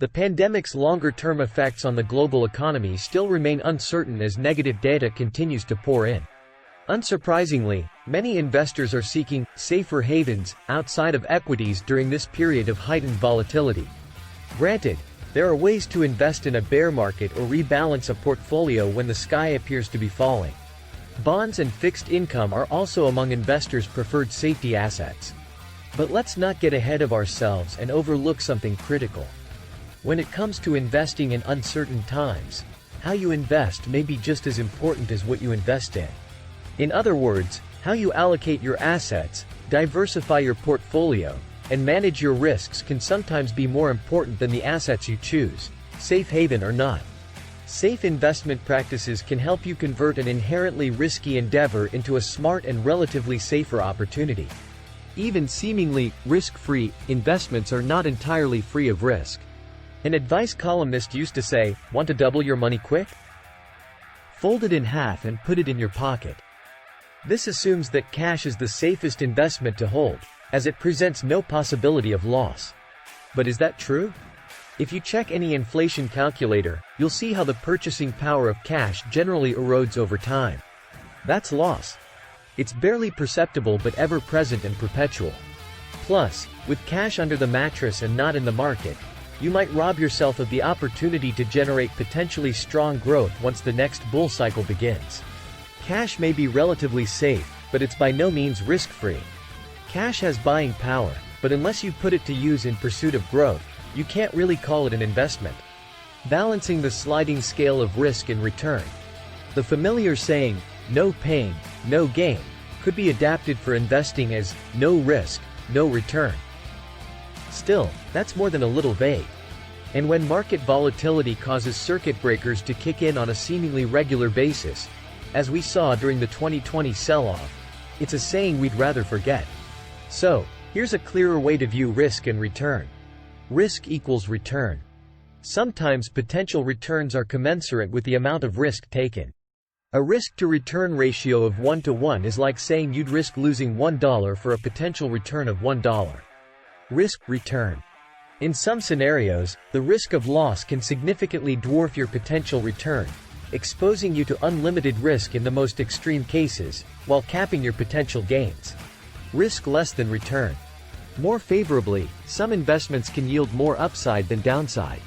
The pandemic's longer-term effects on the global economy still remain uncertain as negative data continues to pour in. Unsurprisingly, many investors are seeking safer havens outside of equities during this period of heightened volatility. Granted, there are ways to invest in a bear market or rebalance a portfolio when the sky appears to be falling. Bonds and fixed income are also among investors' preferred safety assets. But let's not get ahead of ourselves and overlook something critical. When it comes to investing in uncertain times, how you invest may be just as important as what you invest in. In other words, how you allocate your assets, diversify your portfolio, and manage your risks can sometimes be more important than the assets you choose, safe haven or not. Safe investment practices can help you convert an inherently risky endeavor into a smart and relatively safer opportunity. Even seemingly risk-free investments are not entirely free of risk. An advice columnist used to say, "Want to double your money quick? Fold it in half and put it in your pocket." This assumes that cash is the safest investment to hold, as it presents no possibility of loss. But is that true? If you check any inflation calculator, you'll see how the purchasing power of cash generally erodes over time. That's loss. It's barely perceptible but ever-present and perpetual. Plus, with cash under the mattress and not in the market, you might rob yourself of the opportunity to generate potentially strong growth once the next bull cycle begins. Cash may be relatively safe, but it's by no means risk-free. Cash has buying power, but unless you put it to use in pursuit of growth, you can't really call it an investment. Balancing the sliding scale of risk and return. The familiar saying, "no pain, no gain," could be adapted for investing as "no risk, no return." Still, that's more than a little vague. And when market volatility causes circuit breakers to kick in on a seemingly regular basis, as we saw during the 2020 sell-off, it's a saying we'd rather forget. So, here's a clearer way to view risk and return. Risk equals return. Sometimes potential returns are commensurate with the amount of risk taken. A risk-to-return ratio of 1 to 1 is like saying you'd risk losing $1 for a potential return of $1. Risk-return. In some scenarios, the risk of loss can significantly dwarf your potential return, exposing you to unlimited risk in the most extreme cases, while capping your potential gains. Risk less than return. More favorably, some investments can yield more upside than downside.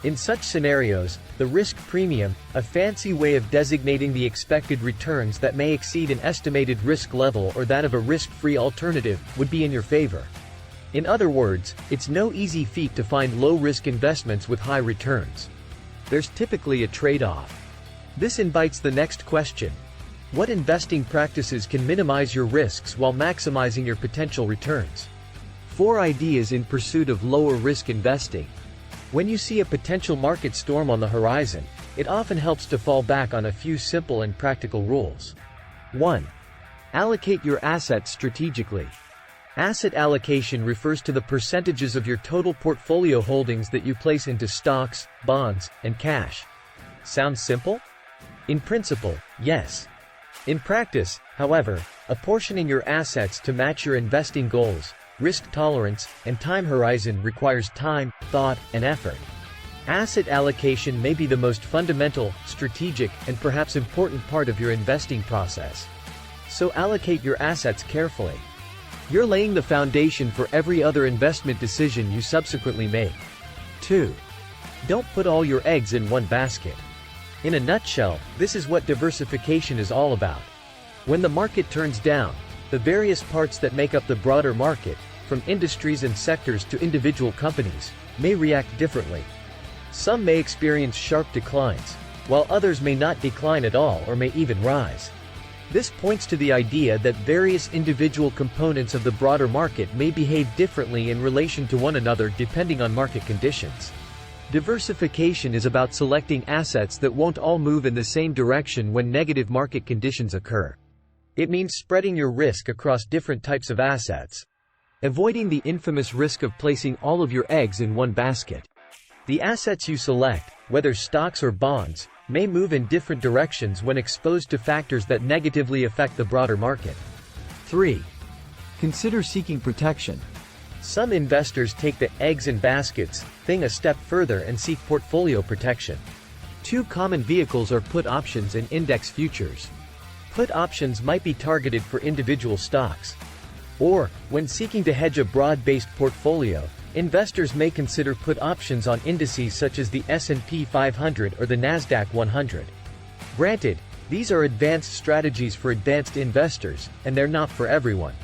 In such scenarios, the risk premium, a fancy way of designating the expected returns that may exceed an estimated risk level or that of a risk-free alternative, would be in your favor. In other words, it's no easy feat to find low-risk investments with high returns. There's typically a trade-off. This invites the next question. What investing practices can minimize your risks while maximizing your potential returns? 4 ideas in pursuit of lower-risk investing. When you see a potential market storm on the horizon, it often helps to fall back on a few simple and practical rules. 1. Allocate your assets strategically. Asset allocation refers to the percentages of your total portfolio holdings that you place into stocks, bonds, and cash. Sounds simple? In principle, yes. In practice, however, apportioning your assets to match your investing goals, risk tolerance, and time horizon requires time, thought, and effort. Asset allocation may be the most fundamental, strategic, and perhaps important part of your investing process. So allocate your assets carefully. You're laying the foundation for every other investment decision you subsequently make. 2. Don't put all your eggs in one basket. In a nutshell, this is what diversification is all about. When the market turns down, the various parts that make up the broader market, from industries and sectors to individual companies, may react differently. Some may experience sharp declines, while others may not decline at all or may even rise. This points to the idea that various individual components of the broader market may behave differently in relation to one another depending on market conditions. Diversification is about selecting assets that won't all move in the same direction when negative market conditions occur. It means spreading your risk across different types of assets, avoiding the infamous risk of placing all of your eggs in one basket. The assets you select, whether stocks or bonds, may move in different directions when exposed to factors that negatively affect the broader market. 3. Consider seeking protection. Some investors take the eggs in baskets thing a step further and seek portfolio protection. Two common vehicles are put options and index futures. Put options might be targeted for individual stocks. Or, when seeking to hedge a broad-based portfolio, investors may consider put options on indices such as the S&P 500 or the Nasdaq 100. Granted, these are advanced strategies for advanced investors, and they're not for everyone.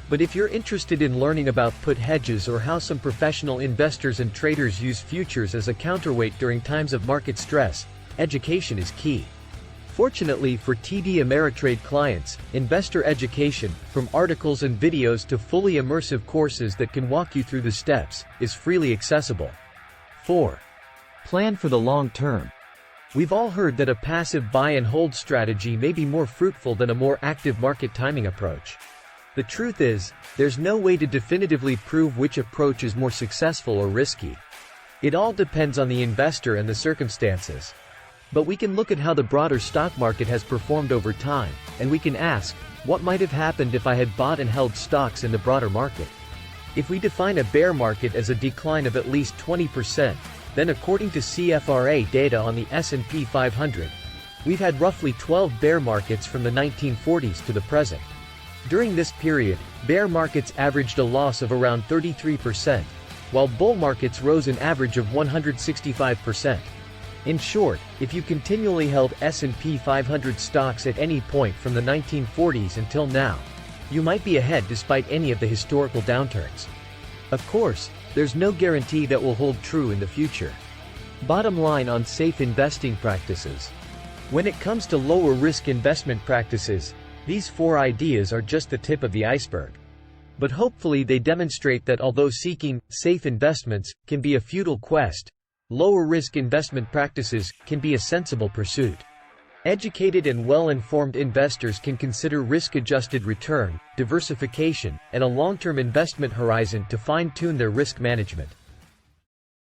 But if you're interested in learning about put hedges or how some professional investors and traders use futures as a counterweight during times of market stress, education is key. Fortunately for TD Ameritrade clients, investor education, from articles and videos to fully immersive courses that can walk you through the steps, is freely accessible. 4. Plan for the long term. We've all heard that a passive buy and hold strategy may be more fruitful than a more active market timing approach. The truth is, there's no way to definitively prove which approach is more successful or risky. It all depends on the investor and the circumstances. But we can look at how the broader stock market has performed over time, and we can ask, what might have happened if I had bought and held stocks in the broader market? If we define a bear market as a decline of at least 20%, then according to CFRA data on the S&P 500, we've had roughly 12 bear markets from the 1940s to the present. During this period, bear markets averaged a loss of around 33%, while bull markets rose an average of 165%. In short, if you continually held S&P 500 stocks at any point from the 1940s until now, you might be ahead despite any of the historical downturns. Of course, there's no guarantee that will hold true in the future. Bottom line on safe investing practices. When it comes to lower risk investment practices, these 4 ideas are just the tip of the iceberg. But hopefully they demonstrate that although seeking safe investments can be a futile quest, lower risk investment practices can be a sensible pursuit. Educated and well-informed investors can consider risk-adjusted return, diversification, and a long-term investment horizon to fine-tune their risk management.